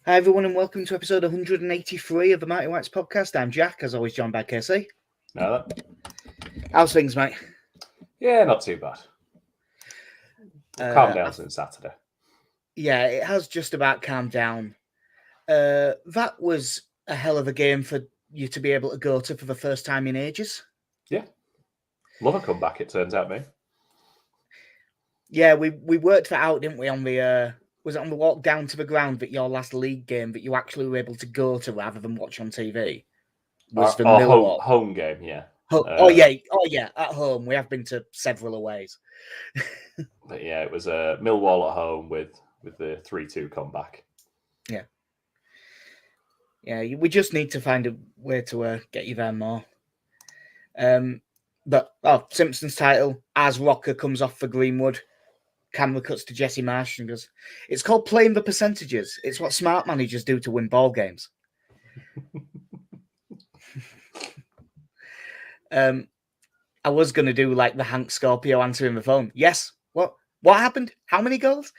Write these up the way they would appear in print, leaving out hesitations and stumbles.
Hi everyone and welcome to episode 183 of the Mighty Whites podcast. I'm Jack, as always joined by Casey. No, How's things, mate? yeah, not too bad. Calm down since Saturday. Yeah, it has just about calmed down. That was a hell of a game for you to be able to go to for the first time in ages. Yeah. Love a comeback, it turns out, mate. Yeah, we worked that out, didn't we, on the was it on the walk down to the ground that your last league game that you actually were able to go to rather than watch on TV? Was the Millwall home game, yeah. Yeah, at home. We have been to several aways. But yeah, it was a Millwall at home with the 3-2 comeback. Yeah. Yeah, we just need to find a way to get you there more. But Simpsons title, as Rocker comes off for Greenwood, camera cuts to Jesse Marsh and goes, "It's called playing the percentages. It's what smart managers do to win ball games." I was going to do like the Hank Scorpio answering the phone. Yes. What happened? How many goals?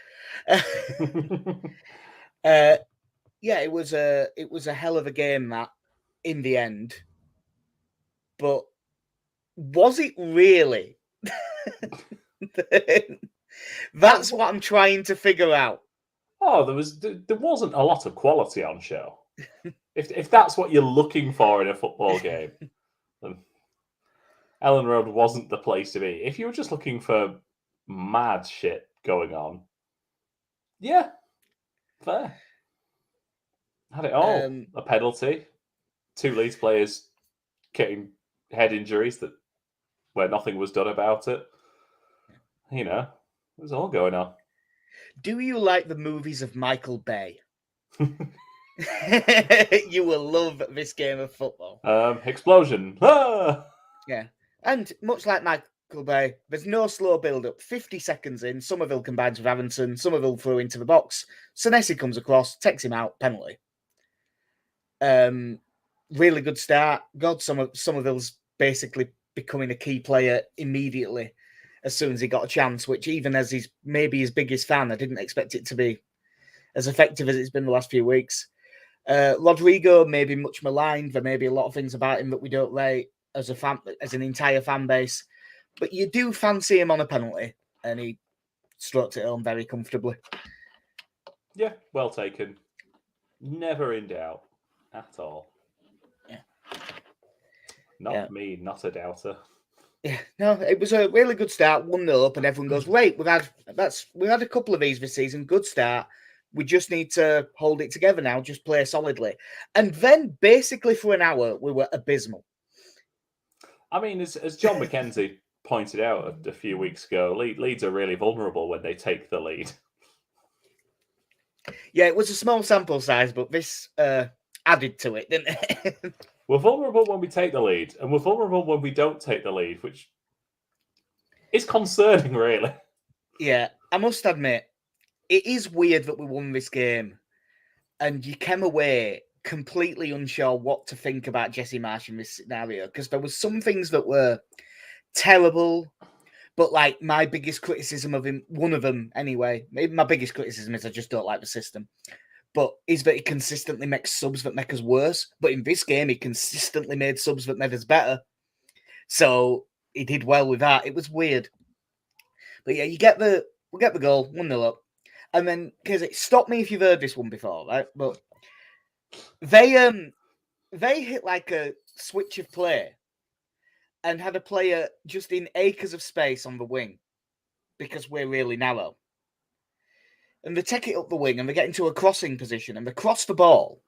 Yeah, it was a hell of a game that in the end. But was it really? That's what I'm trying to figure out. Oh, there wasn't a lot of quality on show. if that's what you're looking for in a football game, then Ellen Road wasn't the place to be. If you were just looking for mad shit going on, yeah, fair. Had it all. A penalty, 2 Leeds players getting head injuries where nothing was done about it. You know, it was all going on. Do you like the movies of Michael Bay? You will love this game of football. Explosion. Ah! Yeah. And much like Michael Bay, there's no slow build-up. 50 seconds in, Somerville combines with Aronson, Somerville throw into the box, Senesi comes across, takes him out, penalty. Really good start. God, Somerville's basically becoming a key player immediately as soon as he got a chance, which even as he's maybe his biggest fan, I didn't expect it to be as effective as it's been the last few weeks. Rodrigo may be much maligned. There may be a lot of things about him that we don't rate as an entire fan base, but you do fancy him on a penalty, and he stroked it home very comfortably. Yeah, well taken. Never in doubt at all. Yeah. Not me, not a doubter. Yeah, no, it was a really good start, 1-0 up, and everyone goes, "Wait, we've had a couple of these this season. Good start. We just need to hold it together now, just play solidly." And then, basically, for an hour, we were abysmal. I mean, as John McKenzie pointed out a few weeks ago, Leeds are really vulnerable when they take the lead. Yeah, it was a small sample size, but this added to it, didn't it? We're vulnerable when we take the lead, and we're vulnerable when we don't take the lead, which is concerning, really. Yeah, I must admit, it is weird that we won this game, and you came away completely unsure what to think about Jesse Marsh in this scenario, because there was some things that were terrible, but like my biggest criticism of him, one of them anyway, maybe my biggest criticism is I just don't like the system, but is that he consistently makes subs that make us worse. But in this game, he consistently made subs that made us better. So he did well with that. It was weird. But yeah, we get the goal, 1-0 up. And then, because stop me if you've heard this one before, right? But they hit like a switch of play and had a player just in acres of space on the wing because we're really narrow. And they take it up the wing and they get into a crossing position and they cross the ball.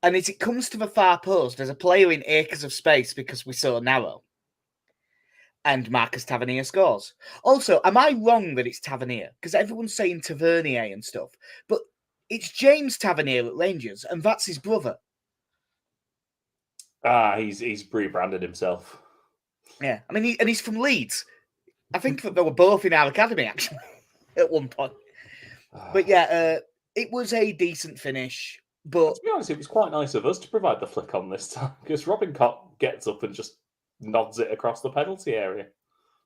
And as it comes to the far post, there's a player in acres of space because we're so narrow. And Marcus Tavernier scores. Also, am I wrong that it's Tavernier? Because everyone's saying Tavernier and stuff. But it's James Tavernier at Rangers, and that's his brother. He's rebranded himself. Yeah, I mean, he's from Leeds. I think that they were both in our academy, actually, at one point. But yeah, it was a decent finish. But to be honest, it was quite nice of us to provide the flick on this time, because Robin Koch gets up and just nods it across the penalty area.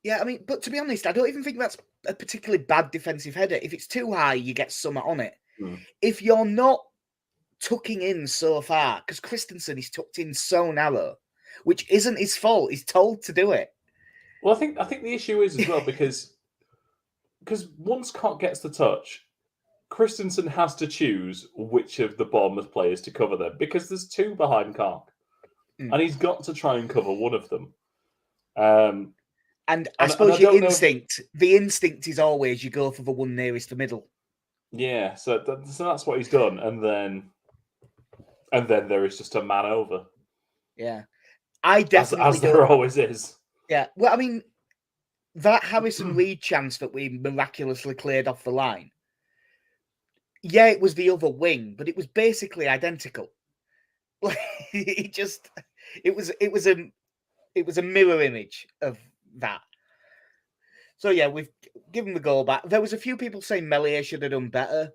Yeah, I mean, but to be honest, I don't even think that's a particularly bad defensive header. If it's too high, you get some on it. If you're not tucking in so far, because Christensen is tucked in so narrow, which isn't his fault. He's told to do it. Well, I think the issue is as well because once Cock gets the touch, Christensen has to choose which of the Bournemouth players to cover them because there's two behind Cock, and he's got to try and cover one of them. And I suppose the instinct is always you go for the one nearest the middle. Yeah, so that's what he's done, and then there is just a man over. Yeah, I definitely as there always is. Yeah, well, I mean, that Harrison Reed chance that we miraculously cleared off the line. Yeah, it was the other wing, but it was basically identical. It was a mirror image of that. So yeah, we've given the goal back. There was a few people saying Meslier should have done better.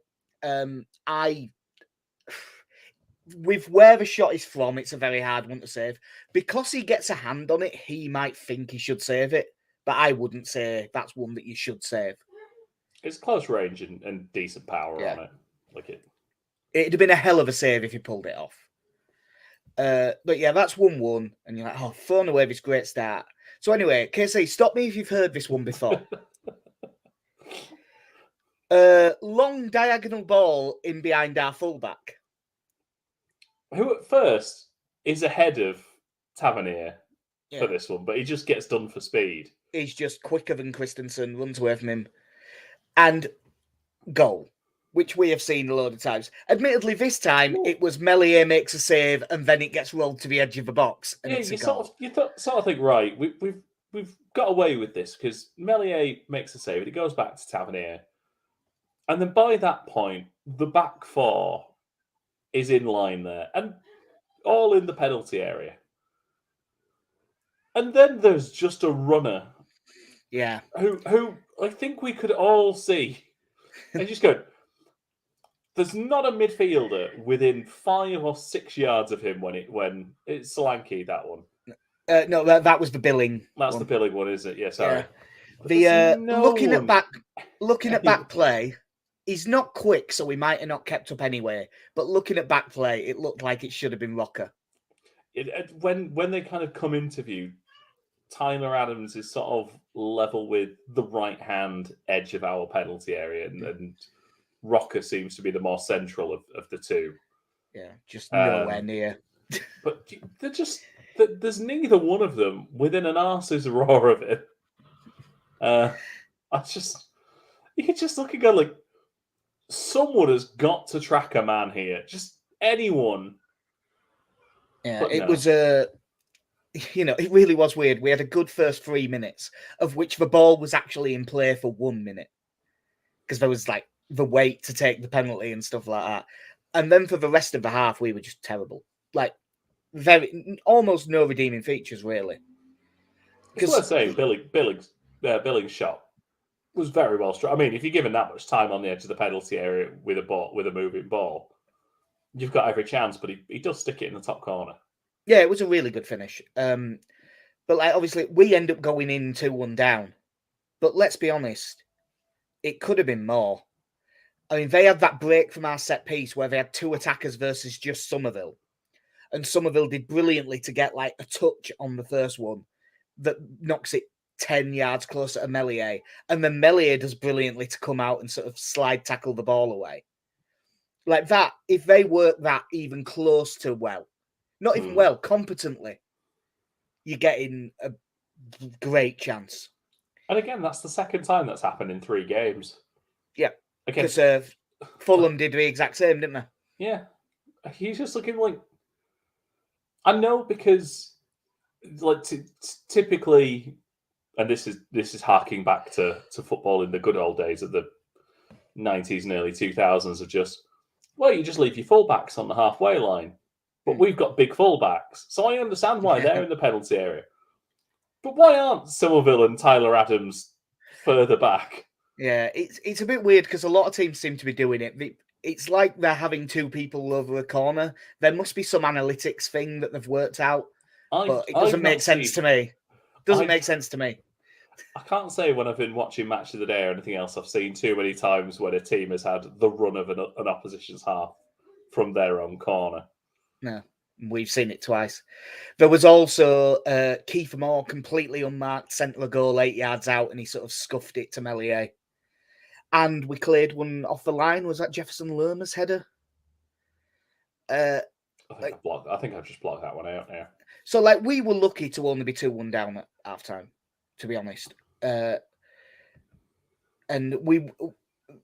With where the shot is from, it's a very hard one to save. Because he gets a hand on it, he might think he should save it, but I wouldn't say that's one that you should save. It's close range and decent power on it. It'd have been a hell of a save if he pulled it off. But yeah, that's 1-1, and you're like, oh, thrown away this great start. So anyway, KC, stop me if you've heard this one before. Long diagonal ball in behind our fullback. Who at first is ahead of Tavernier for this one, but he just gets done for speed. He's just quicker than Christensen, runs away from him. And goal, which we have seen a load of times. Admittedly, this time it was Meslier makes a save and then it gets rolled to the edge of the box. And it's a goal. You sort of think, right, we've got away with this because Meslier makes a save and it goes back to Tavernier. And then by that point, the back four is in line there and all in the penalty area. And then there's just a runner. Yeah. Who I think we could all see. And just go, there's not a midfielder within 5 or 6 yards of him when it's Solanke, that one. No, that was the Billing. That's the Billing one, is it? Yeah, sorry. Yeah. Looking at back play, he's not quick, so we might have not kept up anyway. But looking at back play, it looked like it should have been Rocker. When they kind of come into view, Tyler Adams is sort of level with the right-hand edge of our penalty area, and Rocker seems to be the more central of the two. Yeah, just nowhere near. But they're just there's neither one of them within an arse's roar of it. You could just look and go like, someone has got to track a man here. Just anyone. Yeah, it was it really was weird. We had a good first 3 minutes, of which the ball was actually in play for 1 minute. Because there was like the wait to take the penalty and stuff like that. And then for the rest of the half, we were just terrible. Like, almost no redeeming features, really. It's worth saying, Billing's shot was very well struck. I mean, if you're given that much time on the edge of the penalty area with a moving ball, you've got every chance, but he does stick it in the top corner. Yeah, it was a really good finish. But like, obviously, we end up going in 2-1 down. But let's be honest, it could have been more. I mean, they had that break from our set piece where they had 2 attackers versus just Somerville. And Somerville did brilliantly to get like a touch on the first one that knocks it 10 yards closer to Meslier. And then Meslier does brilliantly to come out and sort of slide tackle the ball away. Like that, if they work that even close to not even competently, you're getting a great chance. And again, that's the second time that's happened in 3 games. Yeah. Because Fulham did the exact same, didn't they? Yeah. He's just looking like... I know because like typically, and this is harking back to football in the good old days of the 90s and early 2000s of just, well, you just leave your fullbacks on the halfway line. But we've got big fullbacks. So I understand why they're in the penalty area. But why aren't Somerville and Tyler Adams further back? Yeah, it's a bit weird because a lot of teams seem to be doing it. It's like they're having 2 people over a corner. There must be some analytics thing that they've worked out. But it doesn't make sense to me. Doesn't make sense to me. I can't say when I've been watching Match of the Day or anything else, I've seen too many times when a team has had the run of an opposition's half from their own corner. No, we've seen it twice. There was also Kiefer Moore, completely unmarked, centre a goal 8 yards out, and he sort of scuffed it to Melier. And we cleared one off the line. Was that Jefferson Lerma's header? I think I've just blocked that one out now. So, like, we were lucky to only be 2-1 down at half time, to be honest. And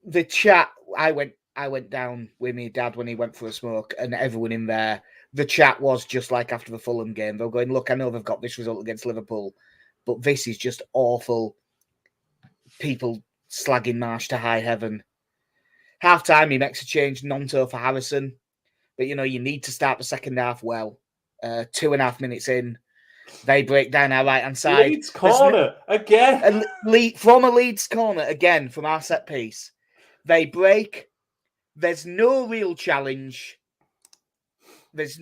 the chat, I went down with my dad when he went for a smoke, and everyone in there, the chat was just like after the Fulham game. They were going, look, I know they've got this result against Liverpool, but this is just awful. People slagging Marsh to high heaven. Half time, he makes a change, Nonto for Harrison. But, you need to start the second half well. 2.5 minutes in, they break down our right-hand side. Leeds corner again. From a Leeds corner again, from our set piece. They break. There's no real challenge. There's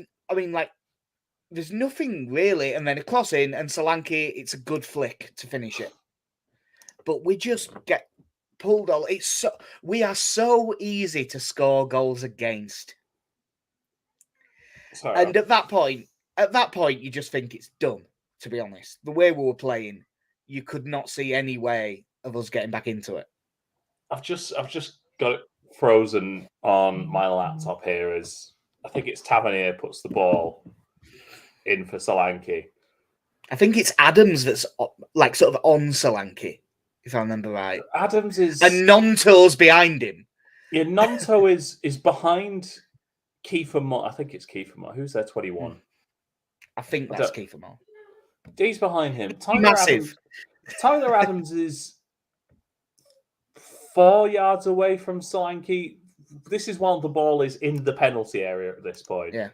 nothing really. And then a cross in, and Solanke, it's a good flick to finish it. But we just get pulled all. We are so easy to score goals against. Sorry. And at that point, you just think it's done, to be honest. The way we were playing, you could not see any way of us getting back into it. I've just got it frozen on my laptop here as I think it's Tavernier puts the ball in for Solanke. I think it's Adams that's like sort of on Solanke, if I remember right. Adams is... And Nonto's behind him. Yeah, Nonto is behind Kiefer Moore. I think it's Kiefer Moore. Who's their 21? I think that's Kiefer Moore. He's behind him. Massive. Tyler Adams is 4 yards away from Solanke. This is while the ball is in the penalty area at this point. Yeah.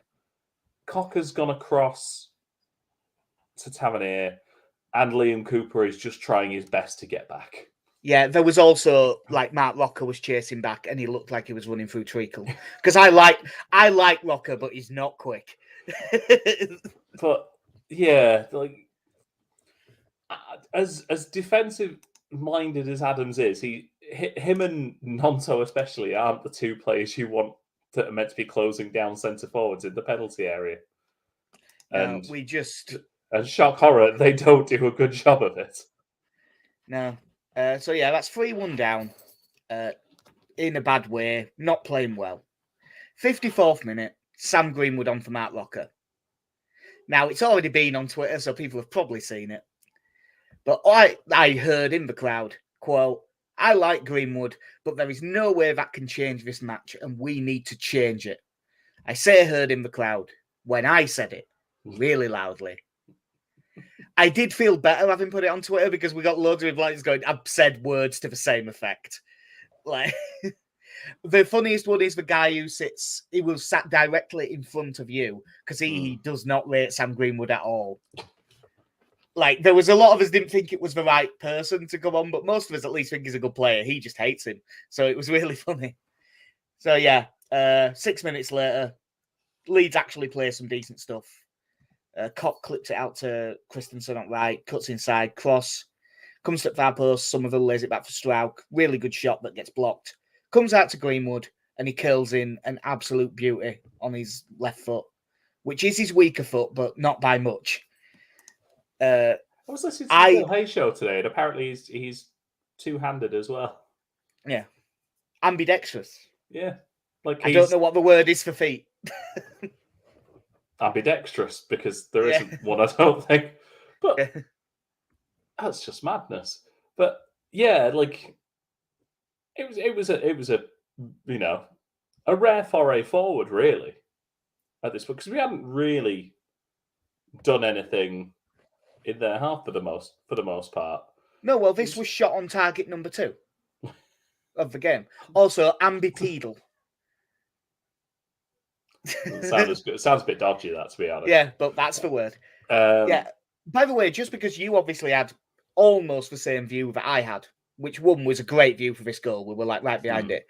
Cocker's gone across to Tavernier, and Liam Cooper is just trying his best to get back. Yeah, there was also like Mark Rocker was chasing back, and he looked like he was running through treacle. Because I like Rocker, but he's not quick. But yeah, like as defensive minded as Adams is, him and Nonto especially aren't the two players you want that are meant to be closing down centre forwards in the penalty area. And and shock horror, they don't do a good job of it. No. So yeah, that's 3-1 down. In a bad way, not playing well. 54th minute, Sam Greenwood on for Mark Rocker. Now, it's already been on Twitter, so people have probably seen it. But I heard in the crowd, quote, I like Greenwood, but there is no way that can change this match, and we need to change it. I say heard in the crowd when I said it really loudly. I did feel better having put it on Twitter because we got loads of replies going, I've said words to the same effect. Like, the funniest one is the guy who was sat directly in front of you because he does not rate Sam Greenwood at all. Like, there was a lot of us didn't think it was the right person to come on, but most of us at least think he's a good player. He just hates him. So it was really funny. So yeah, 6 minutes later, Leeds actually play some decent stuff. Cock clips it out to Christensen on right, cuts inside, cross, comes to the far post, Somerville lays it back for Strauch. Really good shot that gets blocked. Comes out to Greenwood, and he curls in an absolute beauty on his left foot, which is his weaker foot, but not by much. I was listening to the Phil Hay show today, and apparently he's two-handed as well. Yeah. Ambidextrous. Yeah. Like I don't know what the word is for feet. Ambidextrous, because there isn't one, I don't think. But that's just madness. But yeah, like it was a a rare foray forward, really, at this point, because we hadn't really done anything in their half for the most part. No, well, this was shot on target number 2 of the game. Also, ambipedal. It sounds a bit dodgy, that, to be honest. Yeah, but that's the word. Yeah. By the way, just because you obviously had almost the same view that I had, which one was a great view for this goal, we were like right behind it.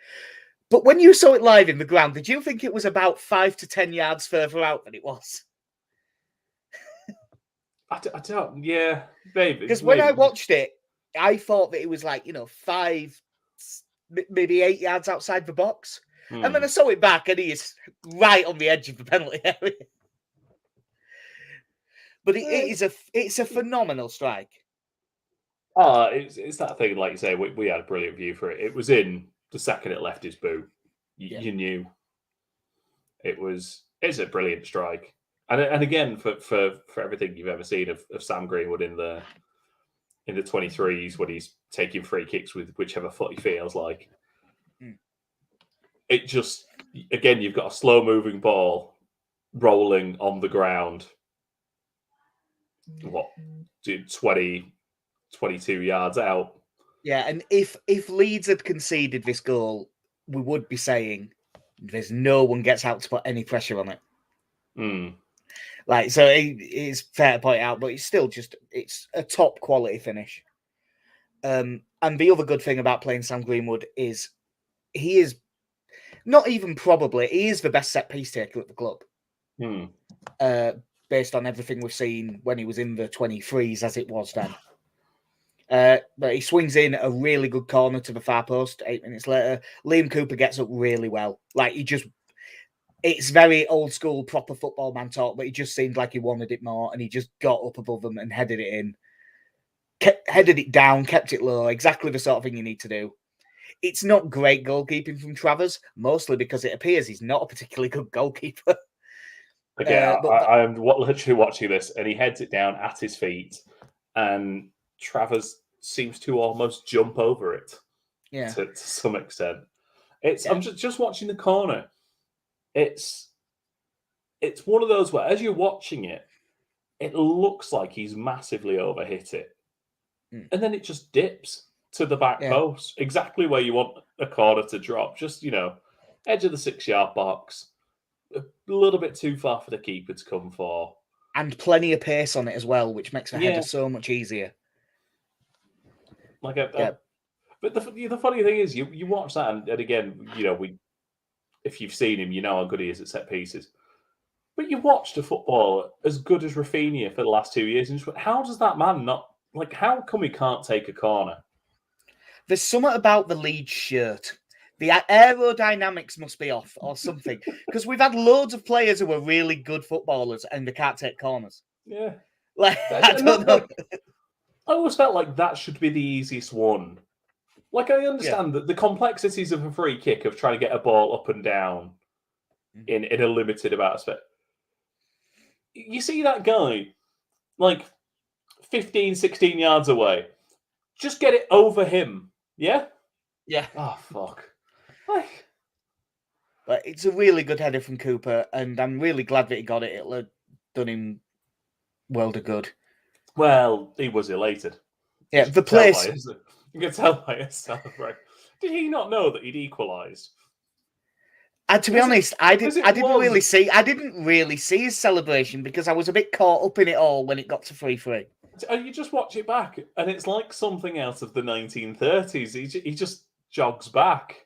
But when you saw it live in the ground, did you think it was about 5 to 10 yards further out than it was? I don't. Yeah, maybe. Because when I watched it, I thought that it was like, 5, maybe 8 yards outside the box. And then I saw it back and he is right on the edge of the penalty area. But it's a phenomenal strike. Oh, it's that thing, like you say, we had a brilliant view for it. It was in the second it left his boot. You knew. It's a brilliant strike. And again, for everything you've ever seen of Sam Greenwood in the 23s when he's taking free kicks with whichever foot he feels like. It just, again, you've got a slow moving ball rolling on the ground. What, 20, 22 yards out? Yeah, and if Leeds had conceded this goal, we would be saying there's no one gets out to put any pressure on it. Like, so it's fair to point out, but it's still it's a top quality finish. And the other good thing about playing Sam Greenwood is he is not even probably, he is the best set piece taker at the club. Based on everything we've seen when he was in the 23s as it was then. But he swings in a really good corner to the far post 8 minutes later. Liam Cooper gets up really well. Like, it's very old school, proper football man talk, but he just seemed like he wanted it more, and he just got up above them and headed it in. Headed it down, kept it low, exactly the sort of thing you need to do. It's not great goalkeeping from Travers, mostly because it appears he's not a particularly good goalkeeper. Okay, I'm literally watching this, and he heads it down at his feet, and Travers seems to almost jump over it. Yeah, to some extent. I'm just watching the corner. It's one of those where, as you're watching it, it looks like he's massively overhit it, and then it just dips to the back post, exactly where you want a corner to drop. Just edge of the 6-yard box, a little bit too far for the keeper to come for, and plenty of pace on it as well, which makes the header so much easier. But the funny thing is, you watch that, and again, if you've seen him, you know how good he is at set pieces. But you watched a footballer as good as Rafinha for the last 2 years, and how does that man not, like, how come he can't take a corner? There's something about the Leeds shirt. The aerodynamics must be off or something. Because we've had loads of players who are really good footballers and they can't take corners. Yeah. Like, I don't know. I always felt like that should be the easiest one. Like, I understand that the complexities of a free kick, of trying to get a ball up and down in a limited amount of space. You see that guy, like, 15, 16 yards away. Just get it over him. Yeah? Yeah. Oh, fuck. But it's a really good header from Cooper, and I'm really glad that he got it. It'll have done him world of good. Well, he was elated. Yeah, the place. You can tell by his celebrate. Did he not know that he'd equalised? To be honest, I didn't really see his celebration because I was a bit caught up in it all when it got to 3-3. You just watch it back, and it's like something out of the 1930s. He just jogs back.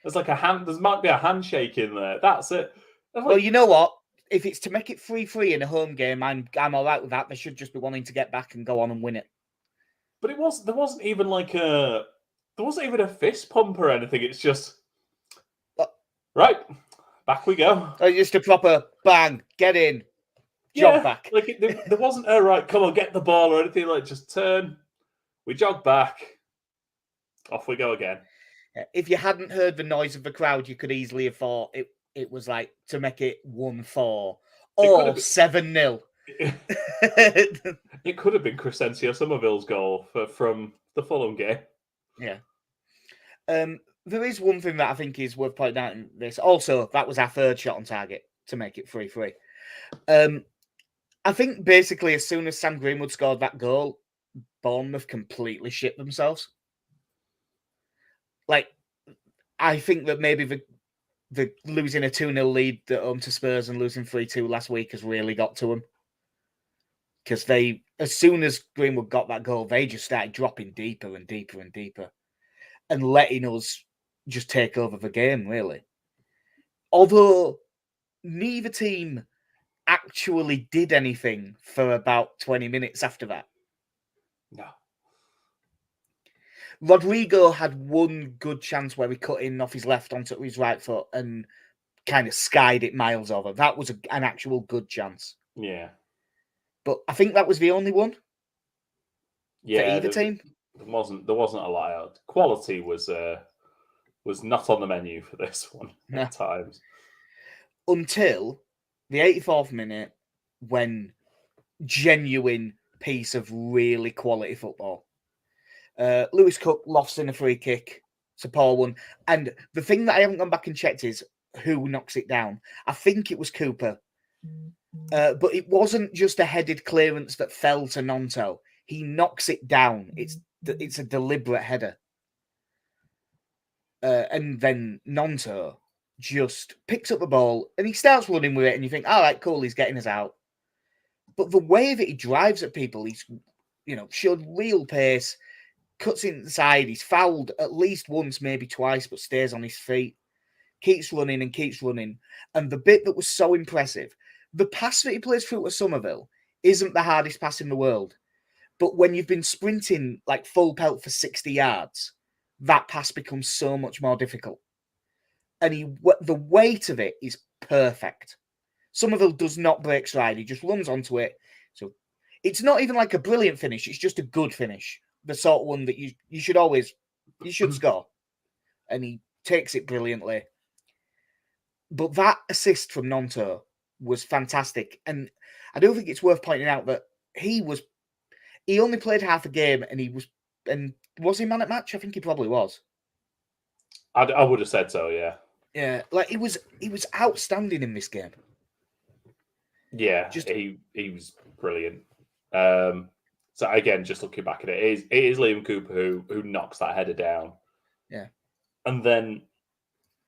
There's like there might be a handshake in there. That's it. Well, you know what? If it's to make it 3-3 in a home game, I'm all right with that. They should just be wanting to get back and go on and win it. But there wasn't even a fist pump or anything. It's just right, back we go. Just a proper bang, get in, jog back. Like there wasn't a right, come on, get the ball or anything. Like, just turn, we jog back, off we go again. If you hadn't heard the noise of the crowd, you could easily have thought it was like to make it 1-4 or 7-0. It could have been Crescencio Somerville's goal from the Fulham game. Yeah. There is one thing that I think is worth pointing out in this. Also, that was our third shot on target to make it 3-3. I think basically as soon as Sam Greenwood scored that goal, Bournemouth completely shit themselves. Like, I think that maybe the losing a 2-0 lead at home to Spurs and losing 3-2 last week has really got to them. Because as soon as Greenwood got that goal, they just started dropping deeper and deeper and deeper and letting us just take over the game, really. Although neither team actually did anything for about 20 minutes after that. No. Rodrigo had one good chance where he cut in off his left onto his right foot and kind of skied it miles over. That was an actual good chance. Yeah. But I think that was the only one for either team. There wasn't a lot out. Quality was not on the menu for this one at times. Until the 84th minute, when genuine piece of really quality football. Lewis Cook lofts in a free kick. It's a poor one. And the thing that I haven't gone back and checked is who knocks it down. I think it was Cooper. But it wasn't just a headed clearance that fell to Nonto. He knocks it down. It's a deliberate header. And then Nonto just picks up the ball and he starts running with it. And you think, all right, cool, he's getting us out. But the way that he drives at people, he's, showed real pace, cuts inside. He's fouled at least once, maybe twice, but stays on his feet. Keeps running and keeps running. And the bit that was so impressive, the pass that he plays through to Somerville isn't the hardest pass in the world. But when you've been sprinting like full pelt for 60 yards, that pass becomes so much more difficult. And the weight of it is perfect. Somerville does not break stride. He just runs onto it. So it's not even like a brilliant finish. It's just a good finish. The sort of one that you should score. And he takes it brilliantly. But that assist from Nonto was fantastic. And I don't think it's worth pointing out that he only played half a game and was he man at match? I think he probably was. I would have said so, yeah. Yeah, like he was outstanding in this game. Yeah, he was brilliant. So again, just looking back at it is Liam Cooper who knocks that header down. Yeah. And then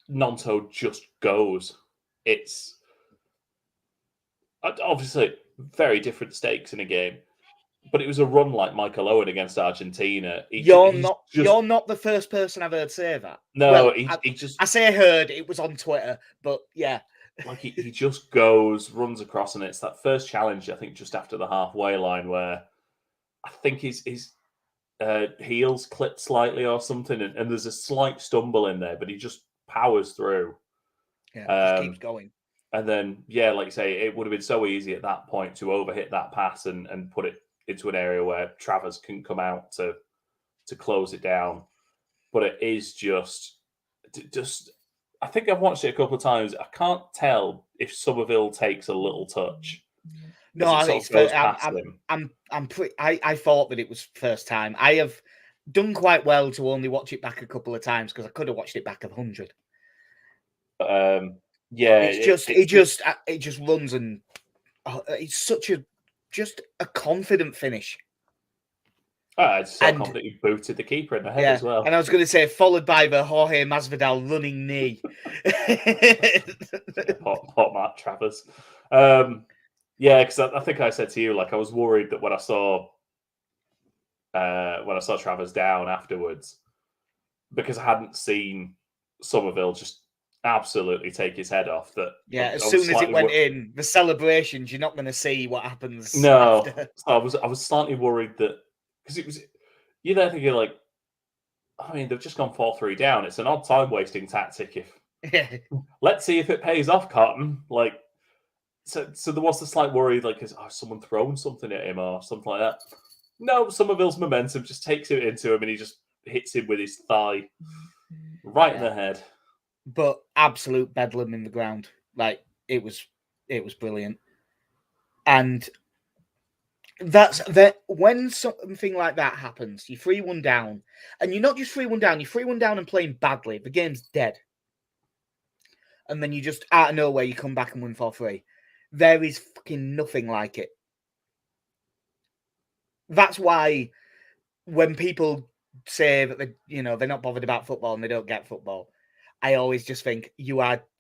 Nonto just goes. It's obviously very different stakes in a game, but it was a run like Michael Owen against Argentina. You're not the first person I've heard say that. No, well, I say heard, it was on Twitter, but yeah. Like he just goes, runs across, and it's that first challenge, I think, just after the halfway line where I think his heels clipped slightly or something, and there's a slight stumble in there, but he just powers through. Yeah, just keeps going. And then, yeah, like you say, it would have been so easy at that point to overhit that pass and put it into an area where Travers can come out to close it down. But it is just I think I've watched it a couple of times. I can't tell if Somerville takes a little touch. No, I thought that it was first time. I have done quite well to only watch it back a couple of times because I could have watched it back 100. Yeah, it just runs and it's such a confident finish. It's so confident he booted the keeper in the head as well. And I was going to say, followed by the Jorge Masvidal running knee. Hot Matt Travers. Yeah, because I think I said to you, like, I was worried that when I saw Travers down afterwards, because I hadn't seen Somerville just absolutely take his head off. As soon as it went in, the celebrations, you're not going to see what happens. No, after. So I was slightly worried that because it was, you're there thinking like, I mean, they've just gone 4-3 down. It's an odd time wasting tactic. Let's see if it pays off, Cotton. Like, so there was a slight worry, like, has someone thrown something at him or something like that? No, Somerville's momentum just takes it into him, and he just hits him with his thigh right in the head. But absolute bedlam in the ground. Like, it was brilliant. And that's that when something like that happens, you 3-1 down, and you're not just 3-1 down, you're 3-1 down and playing badly. The game's dead. And then you just, out of nowhere, you come back and win 4-3. There is fucking nothing like it. That's why when people say that they're not bothered about football and they don't get football, I always just think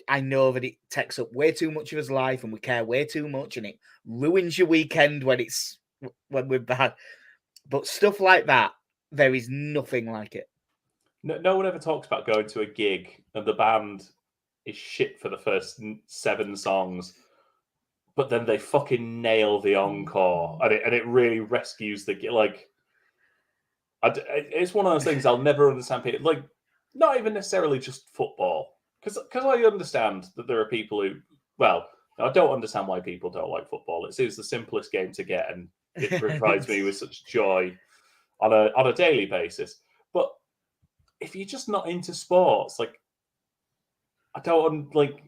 I know that it takes up way too much of his life and we care way too much and it ruins your weekend when we're bad. But stuff like that, there is nothing like it. No one ever talks about going to a gig and the band is shit for the first 7 songs, but then they fucking nail the encore and it really rescues the like. It's one of those things I'll never understand. People like not even necessarily just football, because I understand that there are people who, well, I don't understand why people don't like football. It's the simplest game to get, and it provides me with such joy on a daily basis. But if you're just not into sports, like I don't like.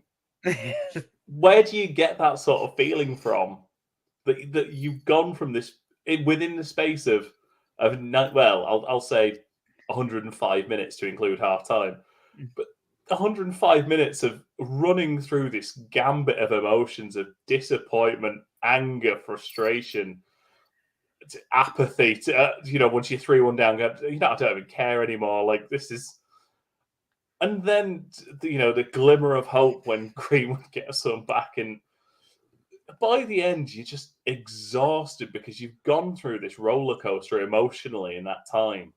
Where do you get that sort of feeling from? That you've gone from this within the space of I'll say 105 minutes to include half time, but 105 minutes of running through this gambit of emotions of disappointment, anger, frustration, apathy. Once you 3-1 down, I don't even care anymore. Like this is. And then, the glimmer of hope when Greenwood gets some back. And by the end, you're just exhausted because you've gone through this roller coaster emotionally in that time.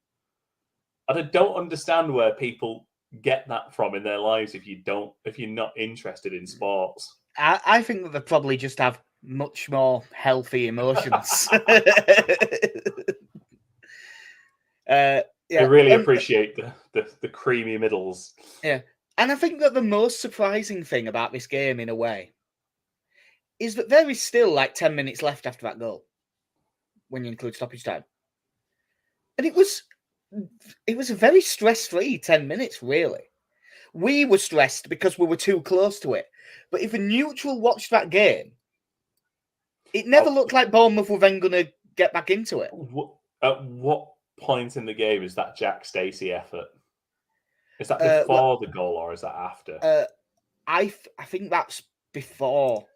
And I don't understand where people get that from in their lives if you're not interested in sports. I think that they probably just have much more healthy emotions. I really appreciate the creamy middles. Yeah. And I think that the most surprising thing about this game, in a way, is that there is still like 10 minutes left after that goal when you include stoppage time. And it was a very stress-free 10 minutes, really. We were stressed because we were too close to it. But if a neutral watched that game, it never looked like Bournemouth were then going to get back into it. At what point in the game is that Jack Stacey effort? Is that before the goal or is that after? I think that's before,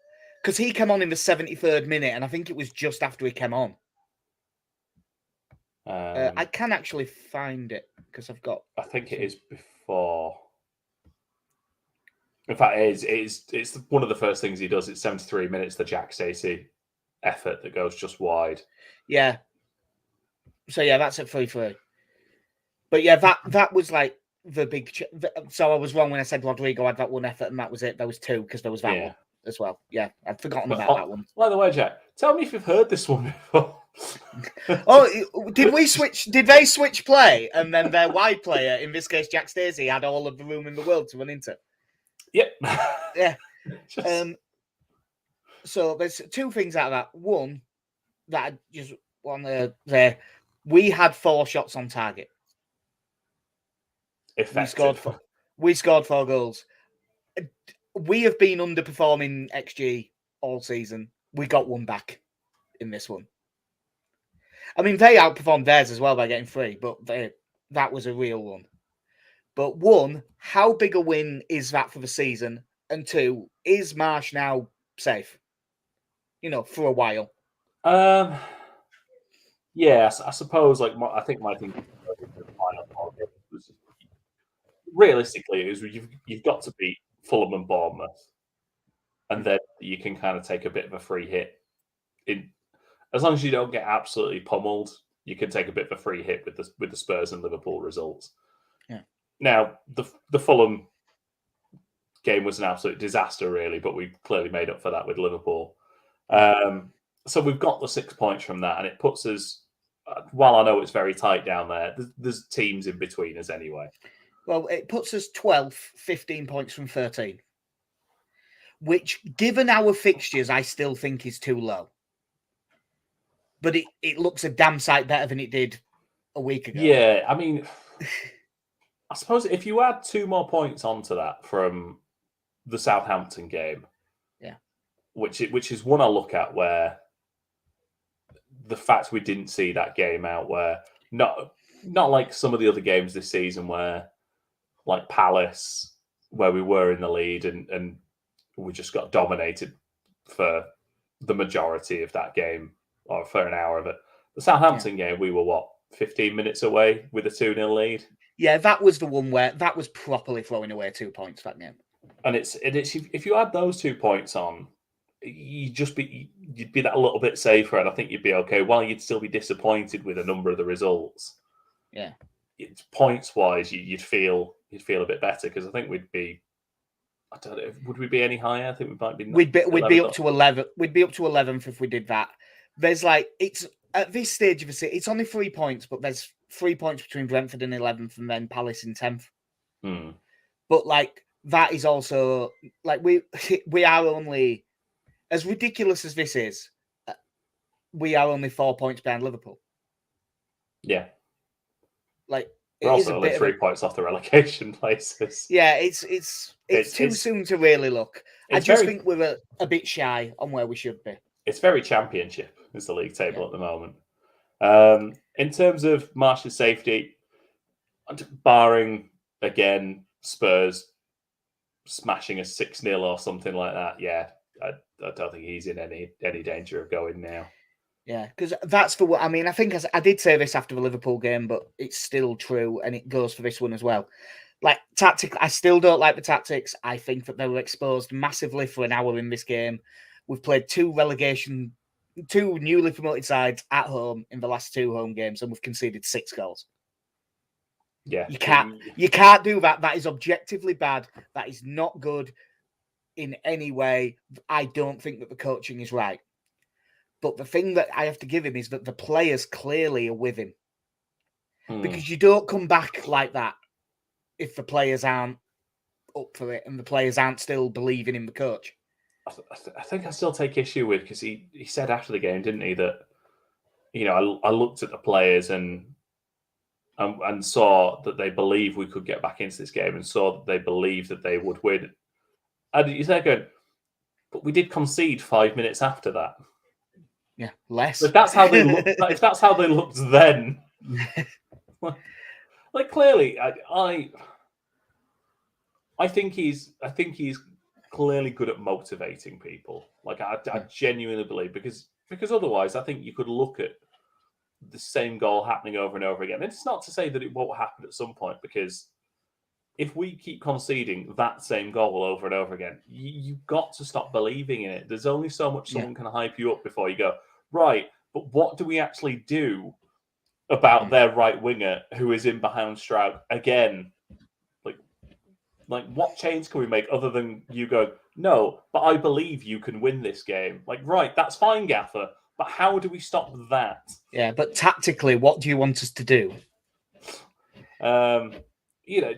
because he came on in the 73rd minute, and I think it was just after he came on. I can actually find it because I've got. I think it is before. In fact, it's one of the first things he does. It's 73 minutes, the Jack Stacey effort that goes just wide. Yeah. So yeah, that's at 3-3. But yeah, that was like the big. So I was wrong when I said Rodrigo had that one effort, and that was it. There was two because there was that one as well. Yeah, I'd forgotten about that one. By the way, Jack, tell me if you've heard this one before. Did we switch? Did they switch play, and then their wide player, in this case Jack Stacey, had all of the room in the world to run into? Yep. Yeah. So there's two things out of that. One, that I just want to say, we had 4 shots on target. Effective. We scored 4 goals. We have been underperforming XG all season. We got one back in this one. I mean, they outperformed theirs as well by getting 3, but that was a real one. But 1, how big a win is that for the season? And 2, is Marsh now safe? For a while. Yes, I suppose. I think my thing was realistically is you've got to beat Fulham and Bournemouth, and then you can kind of take a bit of a free hit. As long as you don't get absolutely pummeled, you can take a bit of a free hit with the Spurs and Liverpool results. Yeah. Now the Fulham game was an absolute disaster, really, but we clearly made up for that with Liverpool. So we've got the 6 points from that, and it puts us. While I know it's very tight down there, there's teams in between us anyway. Well, it puts us 12th, 15 points from 13, which, given our fixtures, I still think is too low. But it looks a damn sight better than it did a week ago. Yeah, I mean, I suppose if you add 2 more points onto that from the Southampton game, which is one I look at where the fact we didn't see that game out, where not like some of the other games this season where, like Palace, where we were in the lead and we just got dominated for the majority of that game, or for an hour of it. The Southampton game, we were 15 minutes away with a 2-0 lead. Yeah, that was the one where that was properly throwing away 2 points that game. And it's if you add those 2 points on, you'd be that a little bit safer, and I think you'd be okay. While you'd still be disappointed with a number of the results, yeah, points wise, you'd feel a bit better, because I think we'd be. I don't know. Would we be any higher? I think we might be. We'd be up to 11. We'd be up to 11th if we did that. There's at this stage of the season, it's only 3 points, but there's 3 points between Brentford in 11th and then Palace in 10th. But like that is also like we are only, as ridiculous as this is, we are only 4 points behind Liverpool. Yeah. Like we're also only 3 points off the relegation places. Yeah, it's too soon to really look. I just think we're a bit shy on where we should be. It's very Championship is the league table at the moment. In terms of Marsh's safety, barring again Spurs smashing a 6-0 or something like that, yeah, I don't think he's in any danger of going now. Yeah, because that's for what I mean. I think I did say this after the Liverpool game, but it's still true, and it goes for this one as well. Like tactic, I still don't like the tactics. I think that they were exposed massively for an hour in this game. We've played two newly promoted sides at home in the last 2 home games, and we've conceded 6 goals. Yeah, you can't do that. That is objectively bad. That is not good in any way. I don't think that the coaching is right. But the thing that I have to give him is that the players clearly are with him. Because you don't come back like that if the players aren't up for it and the players aren't still believing in the coach. I think I still take issue with, because he said after the game, didn't he, that, you know, I looked at the players and saw that they believe we could get back into this game and saw that they believe that they would win. And he's there going, but we did concede 5 minutes after that. Yeah, less. If that's how they looked, if that's how they looked then, like clearly, I think he's clearly good at motivating people. Like I genuinely believe, because otherwise, I think you could look at the same goal happening over and over again. And it's not to say that it won't happen at some point, because if we keep conceding that same goal over and over again, you've got to stop believing in it. There's only so much someone can hype you up before you go, right, but what do we actually do about their right winger who is in behind Stroud again? Like what change can we make other than you go, no, but I believe you can win this game. Like, right, that's fine, Gaffer, but how do we stop that? Yeah, but tactically, what do you want us to do? You know,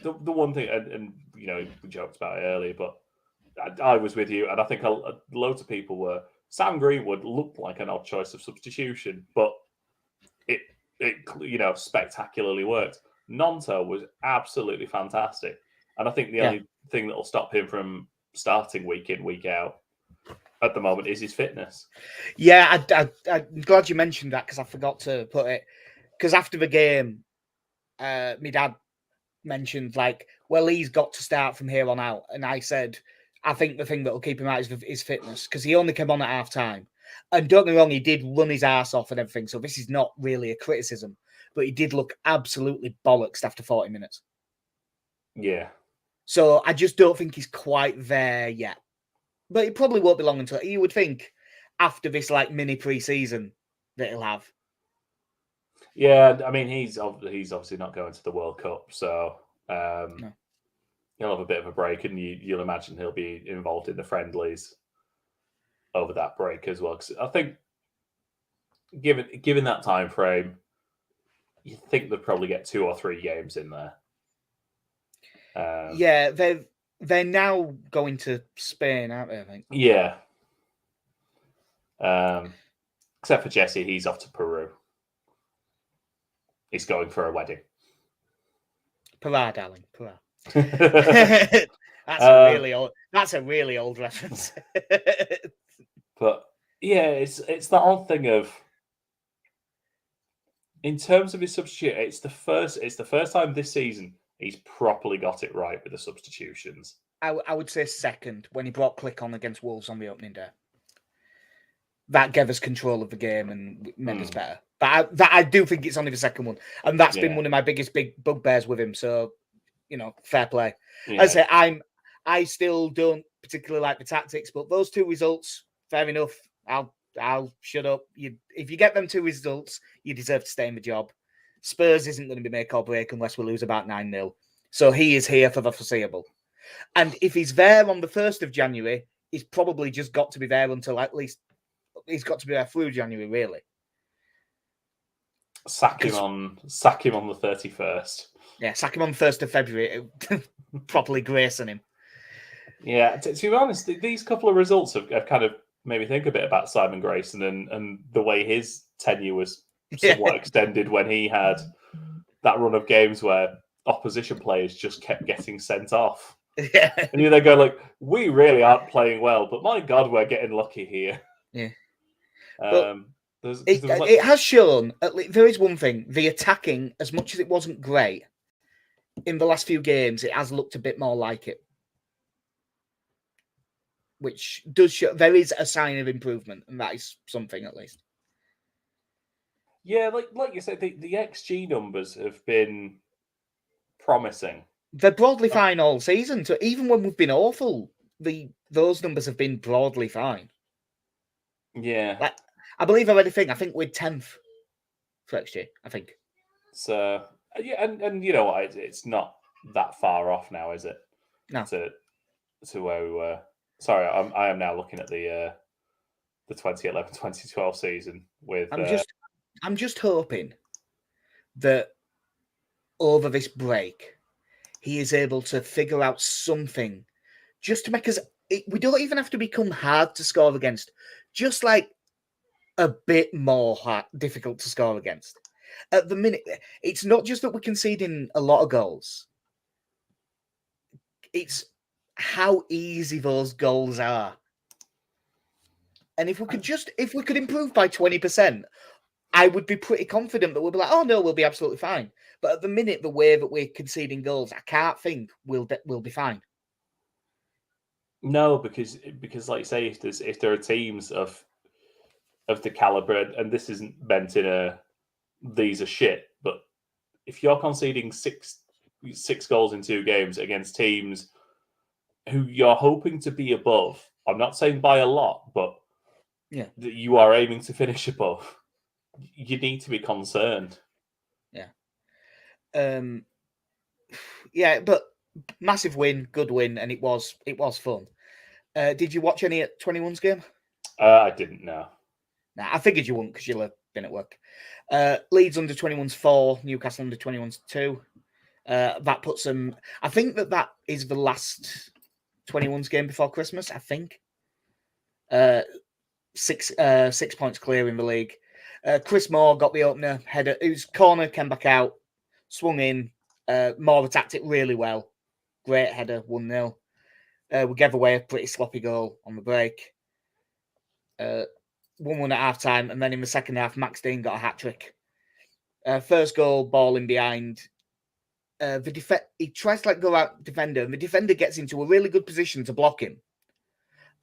the one thing, and you know, we joked about it earlier, but I was with you, and I think loads of people were. Sam Greenwood looked like an odd choice of substitution, but it you know, spectacularly worked. Nonto was absolutely fantastic, and I think the only thing that will stop him from starting week in, week out at the moment is his fitness. Yeah, I'm glad you mentioned that, because I forgot to put it. Because after the game, my dad mentioned, like, well, he's got to start from here on out. And I said, I think the thing that will keep him out is his fitness, because he only came on at half time. And don't get me wrong, he did run his ass off and everything. So this is not really a criticism, but he did look absolutely bollocks after 40 minutes. Yeah. So I just don't think he's quite there yet. But it probably won't be long until, you would think, after this like mini pre-season that he'll have. Yeah, I mean, he's obviously not going to the World Cup, so No. He'll have a bit of a break, and you'll imagine he'll be involved in the friendlies over that break as well. Because I think, given that time frame, you think they'll probably get 2 or 3 games in there. Yeah, they're now going to Spain, aren't they? I think. Yeah. Except for Jesse, he's off to Peru. He's going for a wedding. Pura, darling, pura. That's a really old reference. But yeah, it's the whole thing of, in terms of his substitute, it's the first time this season he's properly got it right with the substitutions. I would say second, when he brought Click on against Wolves on the opening day. That gave us control of the game and made us better. But I do think it's only the second one, and that's been one of my biggest bugbears with him. So, you know, fair play. Yeah. As I say, I still don't particularly like the tactics, but those 2 results, fair enough. I'll shut up. If you get them 2 results, you deserve to stay in the job. Spurs isn't going to be make or break unless we lose about 9-0. So he is here for the foreseeable. And if he's there on the 1st of January, he's probably just got to be there until at least he's got to be there through January, really. Sack him on the 31st. Yeah, sack him on 1st of February. Properly gracing him. Yeah, to be honest, these couple of results have kind of made me think a bit about Simon Grayson and the way his tenure was somewhat extended when he had that run of games where opposition players just kept getting sent off. Yeah. And they go like, we really aren't playing well, but my God, we're getting lucky here. Yeah. It has shown, at least, there is one thing, the attacking, as much as it wasn't great, in the last few games, it has looked a bit more like it. Which does show there is a sign of improvement, and that is something at least. Yeah, like you said, the XG numbers have been promising. They're broadly fine all season. So even when we've been awful, those numbers have been broadly fine. Yeah. Like, I believe I read a thing. I think we're 10th for XG, I think. So, yeah, and you know what? It's not that far off now, is it? No. To where we were. Sorry, I am now looking at the 2011-2012 season with. I'm just hoping that over this break, he is able to figure out something just to make us. We don't even have to become hard to score against. Just like a bit more difficult to score against. At the minute, it's not just that we're conceding a lot of goals. It's how easy those goals are. And if we could improve by 20%, I would be pretty confident that we'll be like, oh no, we'll be absolutely fine. But at the minute, the way that we're conceding goals, I can't think we'll be fine. No, because like you say, if there are teams of the caliber, and this isn't meant in these are shit, but if you're conceding six goals in 2 games against teams who you're hoping to be above, I'm not saying by a lot, but yeah, that you are aiming to finish above, you need to be concerned. Yeah. Yeah, but massive win, good win, and it was fun. Did you watch any at 21's game? I didn't know. Nah, I figured you wouldn't because you'll have been at work. Leeds under 21's 4, Newcastle under 21's 2. That puts them. I think that is the last 21's game before Christmas. I think 6 points clear in the league. Chris Moore got the opener header. It was corner, came back out, swung in. Moore attacked it really well. Great header, 1-0. We gave away a pretty sloppy goal on the break. 1-1 at half time, and then in the second half, Max Dean got a hat trick. First goal, ball in behind. He tries to go out defender, and the defender gets into a really good position to block him,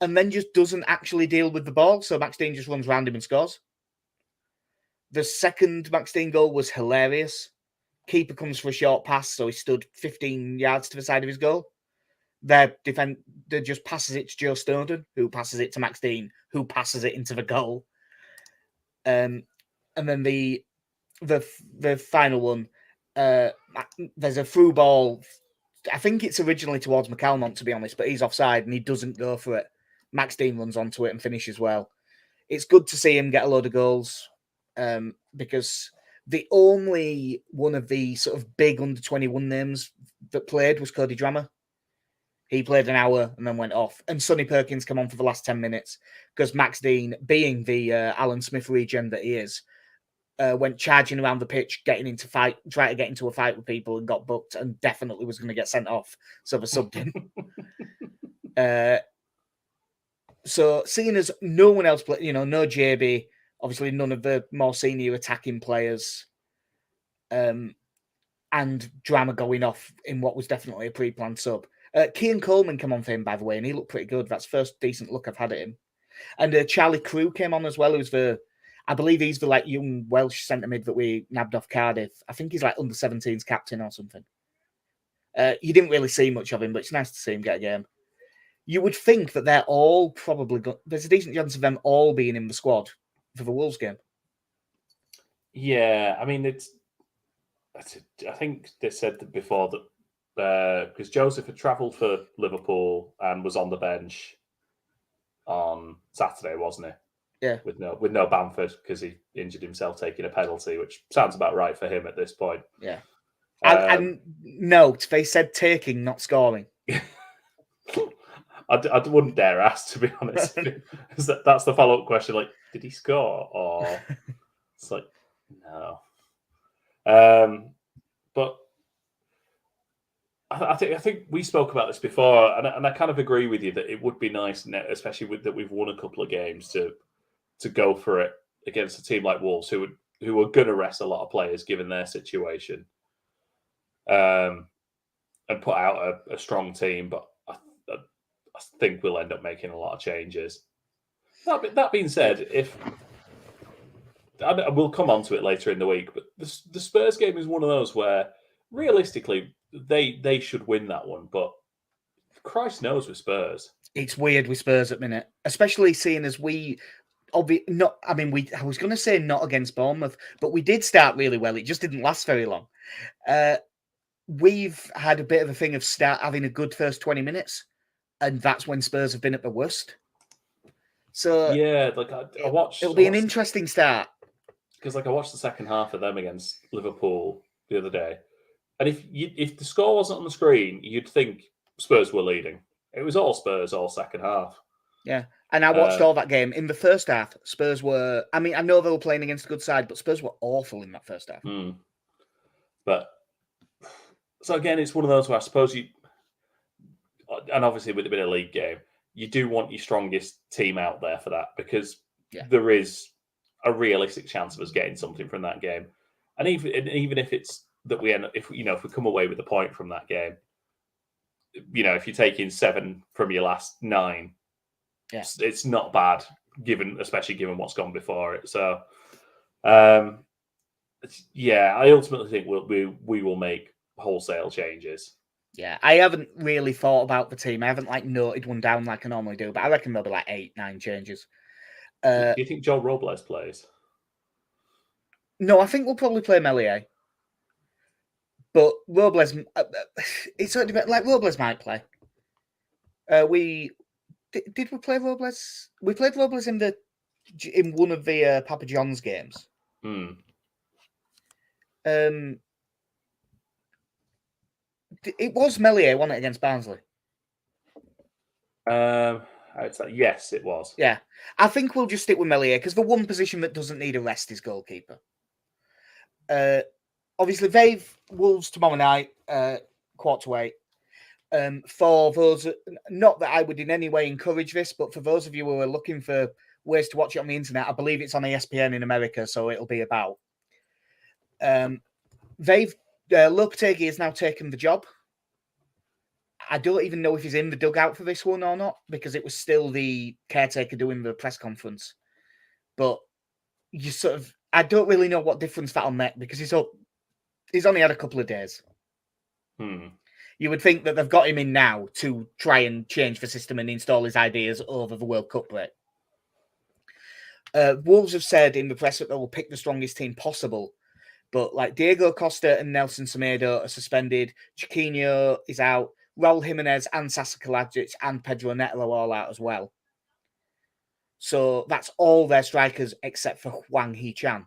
and then just doesn't actually deal with the ball. So Max Dean just runs around him and scores. The second Max Dean goal was hilarious. Keeper comes for a short pass, so he stood 15 yards to the side of his goal. Their defender just passes it to Joe Snowden, who passes it to Max Dean, who passes it into the goal. And then the final one, there's a through ball. I think it's originally towards McAlmont, to be honest, but he's offside and he doesn't go for it. Max Dean runs onto it and finishes well. It's good to see him get a load of goals because the only one of the sort of big under-21 names that played was Cody Drammer. He played an hour and then went off. And Sonny Perkins came on for the last 10 minutes because Max Dean, being the Alan Smith regen that he is, went charging around the pitch, trying to get into a fight with people and got booked and definitely was going to get sent off. So they subbed him. So seeing as no one else played, no JB, obviously none of the more senior attacking players, and Drama going off in what was definitely a pre-planned sub. Kean Coleman came on for him, by the way, and he looked pretty good. That's the first decent look I've had at him. And Charlie Crew came on as well, who's I believe he's the young Welsh centre mid that we nabbed off Cardiff. I think he's under 17's captain or something. You didn't really see much of him, but it's nice to see him get a game. You would think that they're all probably there's a decent chance of them all being in the squad for the Wolves game. Yeah, I mean I think they said that before that because Joseph had travelled for Liverpool and was on the bench on Saturday, wasn't he? Yeah. with no Bamford because he injured himself taking a penalty, which sounds about right for him at this point. Yeah. And note, they said taking, not scoring. I wouldn't dare ask, to be honest. That's the follow-up question. Like, did he score? Or it's like, no. But I think we spoke about this before, and I kind of agree with you that it would be nice, especially with that we've won a couple of games, to go for it against a team like Wolves, who are going to rest a lot of players given their situation, and put out a strong team. But I think we'll end up making a lot of changes. That being said, we'll come on to it later in the week, but the Spurs game is one of those where realistically they should win that one, but Christ knows with Spurs. It's weird with Spurs at the minute, especially seeing as I was going to say not against Bournemouth, but we did start really well. It just didn't last very long. We've had a bit of a thing of having a good first 20 minutes, and that's when Spurs have been at the worst. So yeah, like I watched. It'll be an interesting start because I watched the second half of them against Liverpool the other day, and if the score wasn't on the screen, you'd think Spurs were leading. It was all Spurs all second half. Yeah, and I watched all that game. In the first half, Spurs were. I mean, I know they were playing against a good side, but Spurs were awful in that first half. But so again, it's one of those where I suppose and obviously with it being a league game, you do want your strongest team out there for that because there is a realistic chance of us getting something from that game. And even if it's that we end up, if we come away with a point from that game, if you're taking 7 from your last 9, it's not bad especially given what's gone before it. So, I ultimately think we will make wholesale changes. Yeah, I haven't really thought about the team. I haven't noted one down like I normally do, but I reckon there'll be 8, 9 changes. Do you think Joe Robles plays? No, I think we'll probably play Meslier. But Robles, it's sort of like Robles might play. Did we play Robles? We played Robles in one of the Papa John's games. It was Meslier, wasn't it, against Barnsley? Yes, it was. Yeah, I think we'll just stick with Meslier because the one position that doesn't need a rest is goalkeeper. Obviously, Wolves tomorrow night, 7:15. For those, not that I would in any way encourage this, but for those of you who are looking for ways to watch it on the internet, I believe it's on ESPN in America, so it'll be about. Lopetegui has now taken the job. I don't even know if he's in the dugout for this one or not, because it was still the caretaker doing the press conference. But I don't really know what difference that'll make because he's only had a couple of days. You would think that they've got him in now to try and change the system and install his ideas over the World Cup break. Wolves have said in the press that they will pick the strongest team possible. But Diego Costa and Nelson Semedo are suspended. Chiquinho is out. Raul Jimenez and Sasa Kalajic and Pedro Neto are all out as well. So that's all their strikers except for Hwang Hee-chan.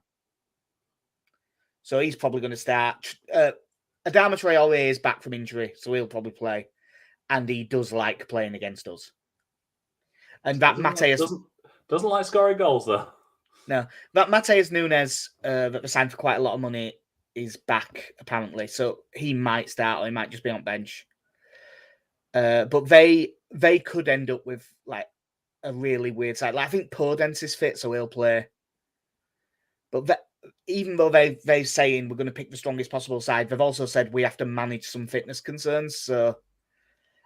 So he's probably going to start. Adama Traore is back from injury, so he'll probably play. And he does like playing against us. And that Mateus doesn't like scoring goals though. No, that Mateus Nunes that they signed for quite a lot of money is back apparently, so he might start or he might just be on bench. But they could end up with a really weird side. I think Podence is fit, so he'll play. But even though they're saying we're going to pick the strongest possible side, they've also said we have to manage some fitness concerns. So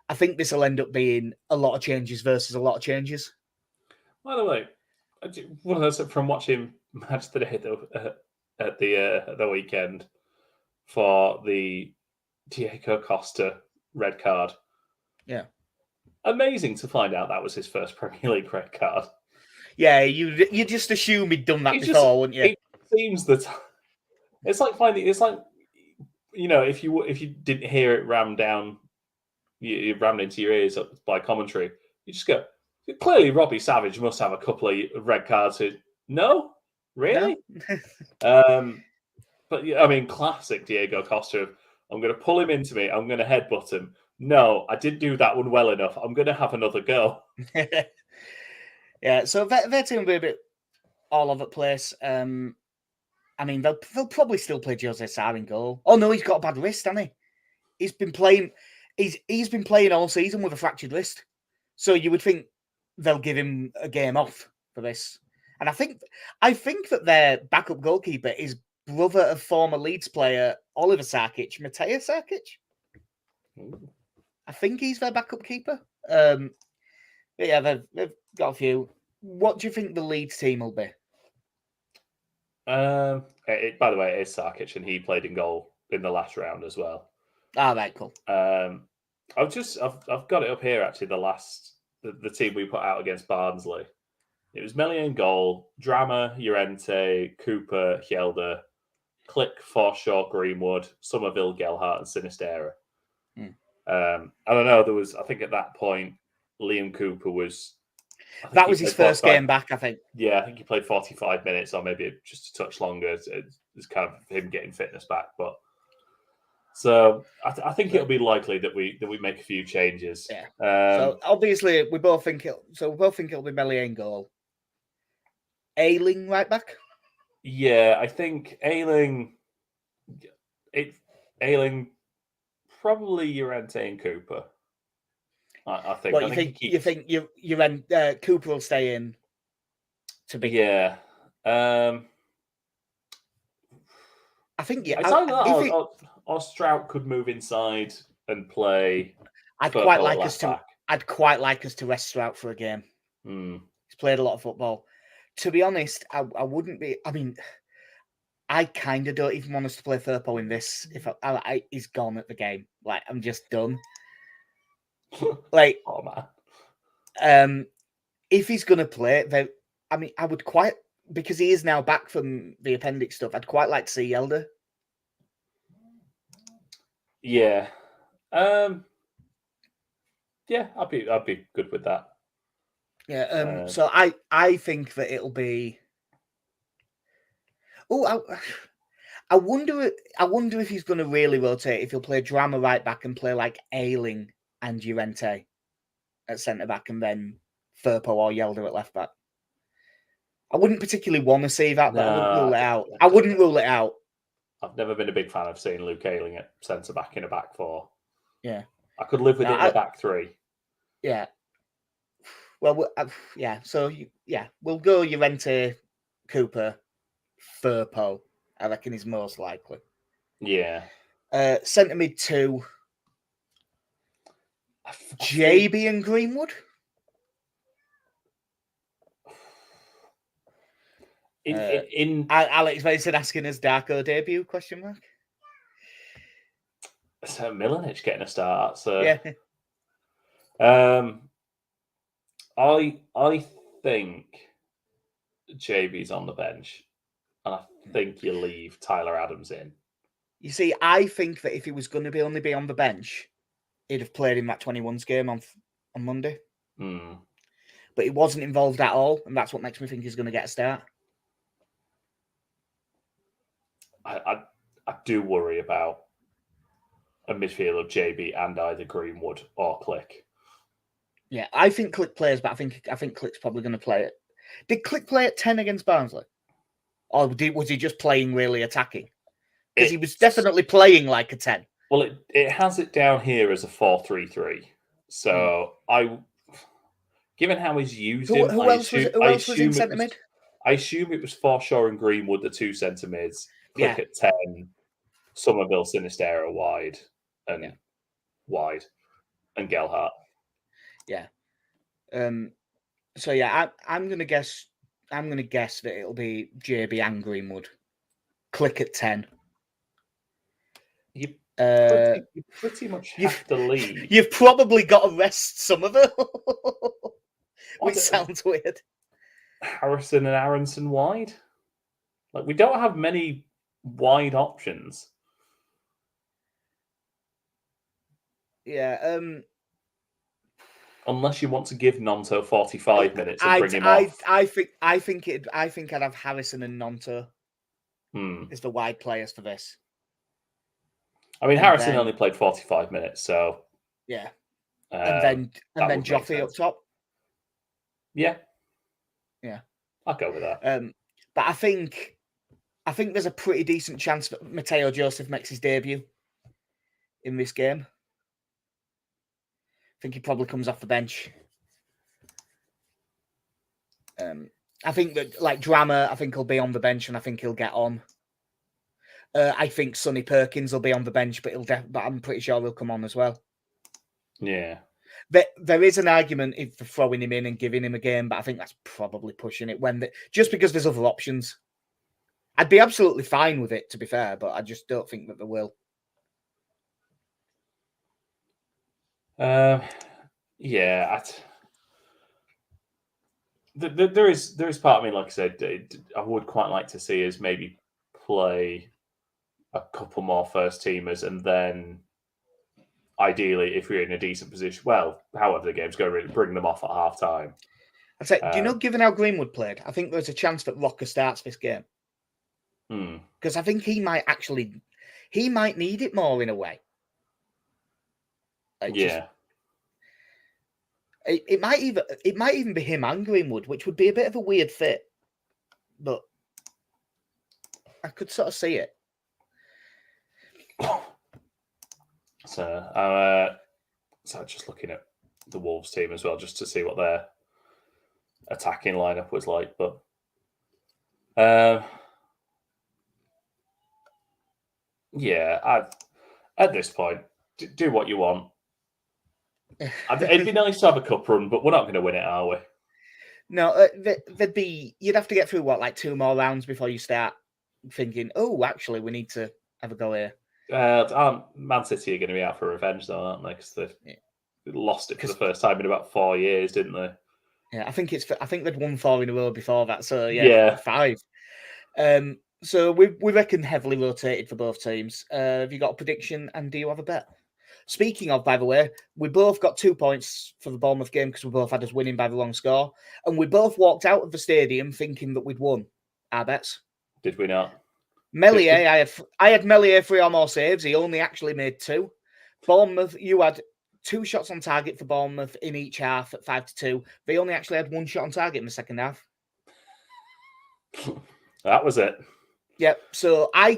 I think this will end up being a lot of changes versus a lot of changes. By the way, one of those from watching match today at the weekend for the Diego Costa red card. Yeah, amazing to find out that was his first Premier League red card. Yeah, you just assume he'd done that before, wouldn't you? It seems that it's like if you didn't hear it rammed into your ears by commentary, you just go, Clearly, Robbie Savage must have a couple of red cards. No, really? No. But I mean, classic Diego Costa. I'm going to pull him into me. I'm going to headbutt him. No, I didn't do that one well enough. I'm going to have another go. Yeah, so their team will be a bit all over the place. I mean, they'll probably still play Jose Sarr in goal. Oh no, he's got a bad wrist, hasn't he? He's been playing. He's been playing all season with a fractured wrist. So you would think they'll give him a game off for this. And I think that their backup goalkeeper is brother of former Leeds player Oliver Sarkic, Mateo Sarkic. I think he's their backup keeper. But yeah, they've got a few. What do you think the Leeds team will be? By the way, it is Sarkic, and he played in goal in the last round as well. Ah, right, cool. I've got it up here actually. The team we put out against Barnsley. It was Meslier in goal, Drama, Llorente, Cooper, Hjelde, Click, Forshaw, Greenwood, Somerville, Gelhardt, and Sinistera. I don't know. I think at that point, Liam Cooper was. That was his first game back, I think. Yeah, I think he played 45 minutes, or maybe just a touch longer. It's kind of him getting fitness back, but. So I think it'll be likely that we make a few changes. Yeah. So obviously we both think it'll be Meslier in goal. Ayling right back. Yeah, I think Ayling probably Llorente and Cooper. I think. What you think Cooper will stay in to be? Yeah. I think or Strout could move inside and play. I'd quite like us to rest Strout for a game. He's played a lot of football. To be honest, I wouldn't be. I mean, I kind of don't even want us to play Firpo in this. If he's gone at the game, like I'm just done. Like, oh man. If he's gonna play, then I mean, I would because he is now back from the appendix stuff. I'd quite like to see Hjelde. Yeah. Yeah, I'd be good with that. Yeah. So I think that it'll be. Oh, I wonder if he's going to really rotate. If he'll play Drama right back and play like Ayling and Llorente at centre back, and then Firpo or Hjelde at left back. I wouldn't particularly want to see that, but I wouldn't rule it out. I wouldn't rule it out. I've never been a big fan of seeing Luke Ayling at centre back in a back four. Yeah, I could live with it in a back three. Yeah. Well, yeah. So we'll go Llorente, Cooper, Firpo. I reckon is most likely. Yeah. Centre mid 2. JB and Greenwood. Alex Mason asking his Darko debut ? So Milanic getting a start. So yeah. I think JB's on the bench, and I think you leave Tyler Adams in. You see, I think that if he was going to only be on the bench, he'd have played in that 21s game on Monday. But he wasn't involved at all, and that's what makes me think he's going to get a start. I do worry about a midfield of JB and either Greenwood or Click. Yeah, I think Click plays, but I think Click's probably going to play it. Did Click play at 10 against Barnsley? Or was he just playing really attacking? Because he was definitely playing like a 10. Well, it has it down here as a 4-3-3. So given how he's used him, who else was in centre mid? I assume it was Forshaw and Greenwood, the two centre mids. Click at 10, Somerville, Sinistera wide, and Gelhardt. Yeah. So yeah, I'm gonna guess that it'll be JB and Greenwood. Click at 10. You pretty much have to leave. You've probably got to rest Somerville, which sounds weird. Harrison and Aronson wide. Like, we don't have many wide options. Yeah. Unless you want to give Nonto 45 minutes and bring him off. I think I'd have Harrison and Nonto as the wide players for this. I mean, And Harrison then- only played 45 minutes, so yeah. And then Joffrey up top. Yeah. Yeah. I'll go with that. But I think there's a pretty decent chance that Mateo Joseph makes his debut in this game. I think he probably comes off the bench. I think that like Drama, I think he'll be on the bench and I think he'll get on. I think Sonny Perkins will be on the bench, but but I'm pretty sure he'll come on as well. Yeah. There is an argument for throwing him in and giving him a game, but I think that's probably pushing it just because there's other options. I'd be absolutely fine with it, to be fair, but I just don't think that there will. Yeah. There is part of me, like I said, I would quite like to see us maybe play a couple more first teamers, and then ideally, if we're in a decent position, well, however the game's going, bring them off at half time. I'd say, do you know, given how Greenwood played, I think there's a chance that Rocker starts this game. Because I think he might need it more in a way. Yeah. It might even be him and Greenwood, which would be a bit of a weird fit, but I could sort of see it. So just looking at the Wolves team as well, just to see what their attacking lineup was like. But yeah, at this point, do what you want. It'd be nice to have a cup run, but we're not going to win it, are we? No, you'd have to get through like 2 more rounds before you start thinking, oh, actually, we need to have a go here. Man City are going to be out for revenge, though, aren't they? Because they lost it for the first time in about 4 years, didn't they? Yeah, I think they'd won 4 in a row before that. So yeah. 5. So we reckon heavily rotated for both teams. Have you got a prediction, and do you have a bet? Speaking of, by the way, we both got 2 points for the Bournemouth game because we both had us winning by the wrong score, and we both walked out of the stadium thinking that we'd won our bets. Did we not? Meslier, I had Meslier 3 or more saves. He only actually made 2. Bournemouth, you had 2 shots on target for Bournemouth in each half at 5-2. They only actually had 1 shot on target in the second half. That was it. Yeah. So I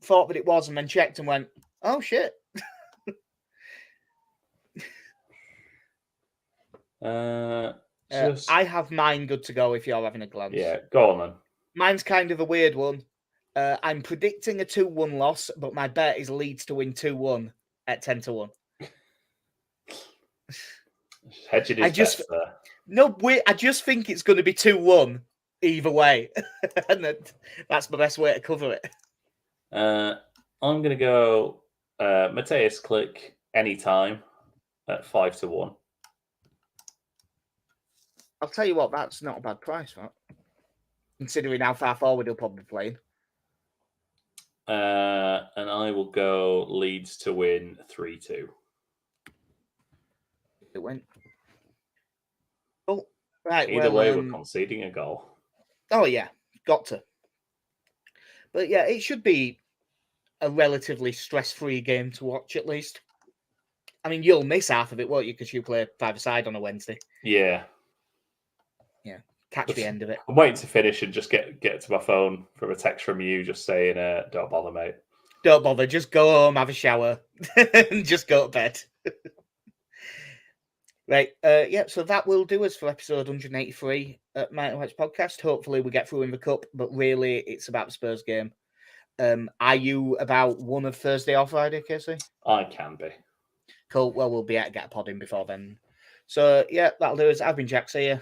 thought that it was, and then checked and went, oh shit. I have mine good to go if you're having a glance. Yeah, go on then. Mine's kind of a weird one. I'm predicting a 2-1 loss, but my bet is Leeds to win 2-1 at 10-1. Hedging his bets there. No, I just think it's going to be 2-1 either way. And that's my best way to cover it. I'm going to go Mateus Click anytime at 5-1. I'll tell you what, that's not a bad price, right? Considering how far forward he'll probably be playing. And I will go Leeds to win 3-2. It went. Oh, right. Either way, we're conceding a goal. Oh, yeah. Got to. But yeah, it should be a relatively stress-free game to watch, at least. I mean, you'll miss half of it, won't you? Because you play 5-a-side on a Wednesday. Yeah. Yeah. Catch the end of it. I'm waiting to finish and just get to my phone from a text from you just saying, don't bother, mate. Don't bother. Just go home, have a shower, and just go to bed. Right. Yeah, so that will do us for episode 183 at Mighty Whites Podcast. Hopefully we get through in the cup, but really it's about the Spurs game. Are you about one of Thursday or Friday, Casey? I can be. Cool. Well, we'll be able to get a pod in before then. So, yeah, that'll do us. I've been Jack. See you.